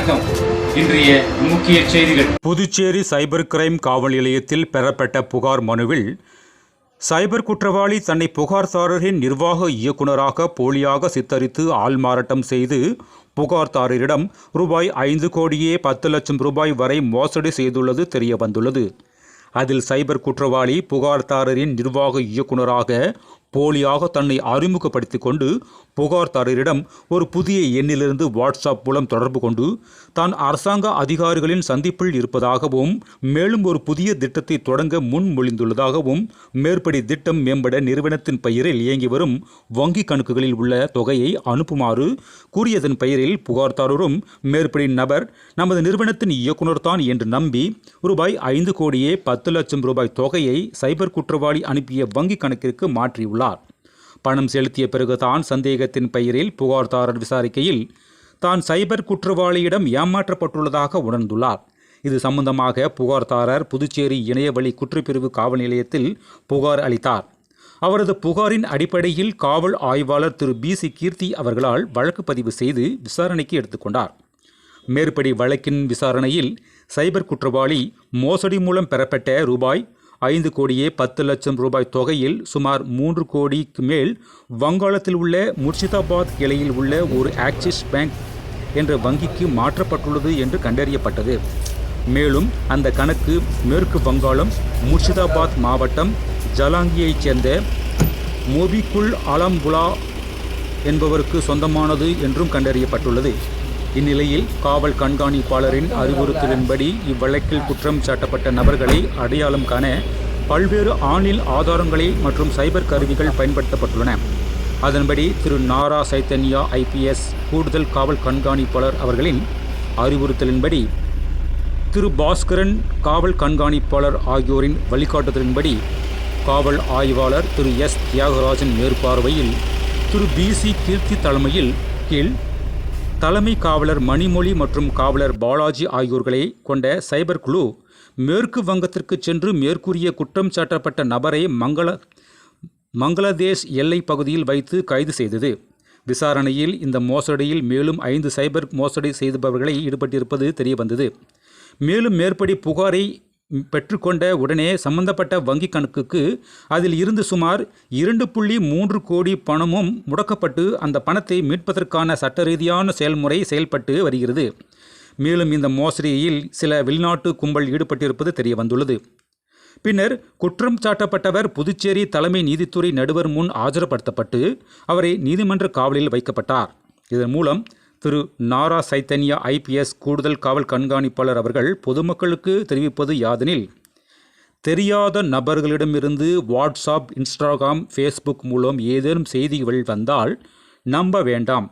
வணக்கம். இன்றைய முக்கிய செய்திகள். புதுச்சேரி சைபர் கிரைம் காவல் நிலையத்தில் பெறப்பட்ட புகார் மனுவில் சைபர் குற்றவாளி தன்னை புகார்தாரரின் நிர்வாக இயக்குநராக போலியாக சித்தரித்து ஆள்மாறாட்டம் செய்து புகார்தாரரிடம் ரூபாய் 5 கோடியே 10 லட்சம் ரூபாய் வரை மோசடி செய்துள்ளது தெரியவந்துள்ளது. அதில் சைபர் குற்றவாளி புகார்தாரரின் நிர்வாக இயக்குநராக போலியாக தன்னை அறிமுகப்படுத்திக் கொண்டு புகார்தாரரிடம் ஒரு புதிய எண்ணிலிருந்து வாட்ஸ்அப் மூலம் தொடர்பு கொண்டு தான் அரசாங்க அதிகாரிகளின் சந்திப்பில் இருப்பதாகவும் மேலும் ஒரு புதிய திட்டத்தை தொடங்க முன்மொழிந்துள்ளதாகவும் மேற்படி திட்டம் மேம்பட நிறுவனத்தின் பெயரில் இயங்கி வரும் வங்கி கணக்குகளில் உள்ள தொகையை அனுப்புமாறு கூறியதன் பெயரில் புகார்தாரரும் மேற்படி நபர் நமது நிறுவனத்தின் இயக்குனர் தான் என்று நம்பி ரூபாய் 5 கோடியே 10 லட்சம் ரூபாய் தொகையை சைபர் குற்றவாளி அனுப்பிய வங்கி கணக்கிற்கு மாற்றியுள்ளார். பணம் செலுத்திய பிறகுதான் சந்தேகத்தின் பெயரில் புகார்தாரர் விசாரிக்கையில் தான் சைபர் குற்றவாளியிடம் ஏமாற்றப்பட்டுள்ளதாக உணர்ந்துள்ளார். இது சம்பந்தமாக புகார்தாரர் புதுச்சேரி இணையவழி குற்றப்பிரிவு காவல் நிலையத்தில் புகார் அளித்தார். அவரது புகாரின் அடிப்படையில் காவல் ஆய்வாளர் திரு BC கீர்த்தி அவர்களால் வழக்கு பதிவு செய்து விசாரணைக்கு எடுத்துக்கொண்டார். மேற்படி வழக்கின் விசாரணையில் சைபர் குற்றவாளி மோசடி மூலம் பெறப்பட்ட ரூபாய் 5 கோடியே 10 லட்சம் ரூபாய் தொகையில் சுமார் 3 கோடிக்கு மேல் வங்காளத்தில் உள்ள முர்ஷிதாபாத் கிளையில் உள்ள ஒரு ஆக்சிஸ் பேங்க் என்ற வங்கிக்கு மாற்றப்பட்டுள்ளது என்று கண்டறியப்பட்டது. மேலும் அந்த கணக்கு மேற்கு வங்காளம் முர்ஷிதாபாத் மாவட்டம் ஜலாங்கியைச் சேர்ந்த மோபிகுல் ஆலம்புலா என்பவருக்கு சொந்தமானது என்றும் கண்டறியப்பட்டுள்ளது. இந்நிலையில் காவல் கண்காணிப்பாளரின் அறிவுறுத்தலின்படி இவ்வழக்கில் குற்றம் சாட்டப்பட்ட நபர்களை அடையாளம் காண பல்வேறு ஆன்லைன் ஆதாரங்களை மற்றும் சைபர் கருவிகள் பயன்படுத்தப்பட்டுள்ளன. அதன்படி திரு நாரா சைத்தன்யா IPS கூடுதல் காவல் கண்காணிப்பாளர் அவர்களின் அறிவுறுத்தலின்படி திரு பாஸ்கரன் காவல் கண்காணிப்பாளர் ஆகியோரின் வழிகாட்டுதலின்படி காவல் ஆய்வாளர் திரு S தியாகராஜன் மேற்பார்வையில் திரு BC கீர்த்தி தலைமையில் கீழ் தலைமை காவலர் மணிமொழி மற்றும் காவலர் பாலாஜி ஆகியோர்களை கொண்ட சைபர் குழு மேற்கு வங்கத்திற்கு சென்று மேற்கூறிய குற்றம் சாட்டப்பட்ட நபரை மங்களதேஷ் எல்லை பகுதியில் வைத்து கைது செய்தது. விசாரணையில் இந்த மோசடியில் மேலும் 5 சைபர் மோசடி செய்தவர்களை ஈடுபட்டிருப்பது தெரியவந்தது. மேலும் மேற்படி புகாரை பெற்றுக்கொண்ட உடனே சம்பந்தப்பட்ட வங்கி கணக்குக்கு அதில் இருந்து சுமார் 2.3 கோடி பணமும் முடக்கப்பட்டு அந்த பணத்தை மீட்பதற்கான சட்ட ரீதியான செயல்முறை செயல்பட்டு வருகிறது. மேலும் இந்த மோசடியில் சில வெளிநாட்டு கும்பல் ஈடுபட்டிருப்பது தெரியவந்துள்ளது. பின்னர் குற்றம் சாட்டப்பட்டவர் புதுச்சேரி தலைமை நீதித்துறை நடுவர் முன் ஆஜர்படுத்தப்பட்டு அவரை நீதிமன்ற காவலில் வைக்கப்பட்டார். இதன் மூலம் திரு நாரா சைத்தன்யா IPS கூடுதல் காவல் கண்காணிப்பாளர் அவர்கள் பொதுமக்களுக்கு தெரிவிப்பது யாதெனில், தெரியாத நபர்களிடமிருந்து வாட்ஸ்அப், இன்ஸ்டாகிராம், ஃபேஸ்புக் மூலம் ஏதேனும் செய்திகள் வந்தால் நம்ப வேண்டாம்.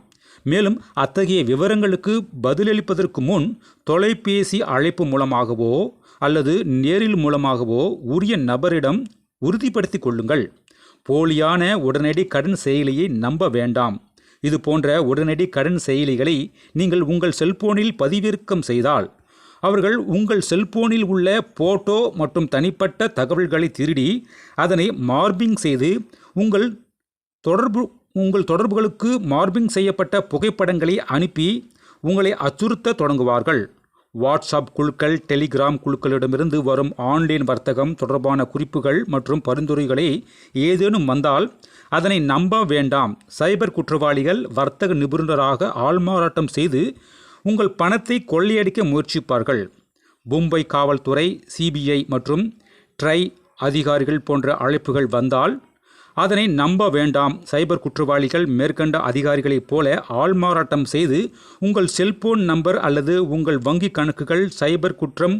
மேலும் அத்தகைய விவரங்களுக்கு பதிலளிப்பதற்கு முன் தொலைபேசி அழைப்பு மூலமாகவோ அல்லது நேரில் மூலமாகவோ உரிய நபரிடம் உறுதிப்படுத்திக் கொள்ளுங்கள். போலியான உடனடி கடன் செயலியை நம்ப வேண்டாம். இது போன்ற உடனடி கடன் செயலிகளை நீங்கள் உங்கள் செல்போனில் பதிவிறக்கம் செய்தால் அவர்கள் உங்கள் செல்போனில் உள்ள போட்டோ மற்றும் தனிப்பட்ட தகவல்களை திருடி அதனை மார்பிங் செய்து உங்கள் தொடர்புகளுக்கு மார்பிங் செய்யப்பட்ட புகைப்படங்களை அனுப்பி உங்களை அச்சுறுத்த தொடங்குவார்கள். வாட்ஸ்அப் குழுக்கள், டெலிகிராம் குழுக்களிடமிருந்து வரும் ஆன்லைன் வர்த்தகம் தொடர்பான குறிப்புகள் மற்றும் பரிந்துரைகளை ஏதேனும் வந்தால் அதனை நம்ப வேண்டாம். சைபர் குற்றவாளிகள் வர்த்தக நிபுணராக ஆள்மாறாட்டம் செய்து உங்கள் பணத்தை கொள்ளையடிக்க முயற்சிப்பார்கள். மும்பை காவல்துறை, CBI மற்றும் ட்ரை அதிகாரிகள் போன்ற அழைப்புகள் வந்தால் அதனை நம்ப வேண்டாம். சைபர் குற்றவாளிகள் மேற்கண்ட அதிகாரிகளைப் போல ஆள்மாறாட்டம் செய்து உங்கள் செல்போன் நம்பர் அல்லது உங்கள் வங்கி கணக்குகள் சைபர் குற்றம்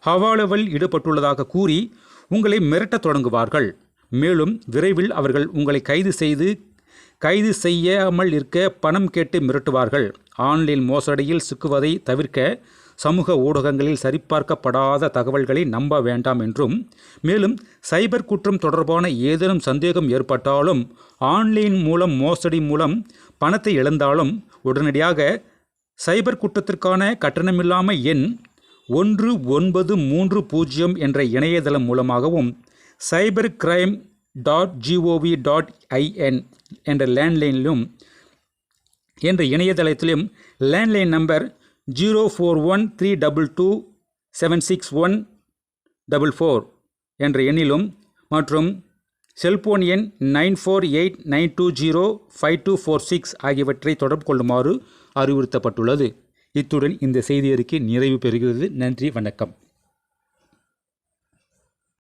ஹவாலாவில் ஈடுபட்டுள்ளதாக கூறி உங்களை மிரட்டத் தொடங்குவார்கள். மேலும் விரைவில் அவர்கள் உங்களை கைது செய்யாமல் இருக்க பணம் கேட்டு மிரட்டுவார்கள். ஆன்லைன் மோசடியில் சிக்குவதை தவிர்க்க சமூக ஊடகங்களில் சரிபார்க்கப்படாத தகவல்களை நம்ப வேண்டாம் என்றும், மேலும் சைபர் குற்றம் தொடர்பான ஏதேனும் சந்தேகம் ஏற்பட்டாலும் ஆன்லைன் மோசடி மூலம் பணத்தை இழந்தாலும் உடனடியாக சைபர் குற்றத்திற்கான கட்டணமில்லாமல் எண் 1930 என்ற இணையதளம் மூலமாகவும் cybercrime.gov.in என்ற லேண்ட்லைனிலும் என்ற இணையதளத்திலும் லேண்ட்லைன் நம்பர் 0413227614 என்ற எண்ணிலும் மற்றும் செல்போன் எண் 9489205246 ஆகியவற்றை தொடர்பு கொள்ளுமாறு அறிவுறுத்தப்பட்டுள்ளது. இத்துடன் இந்த செய்தி அறிக்கை நிறைவு பெறுகிறது. நன்றி, வணக்கம்.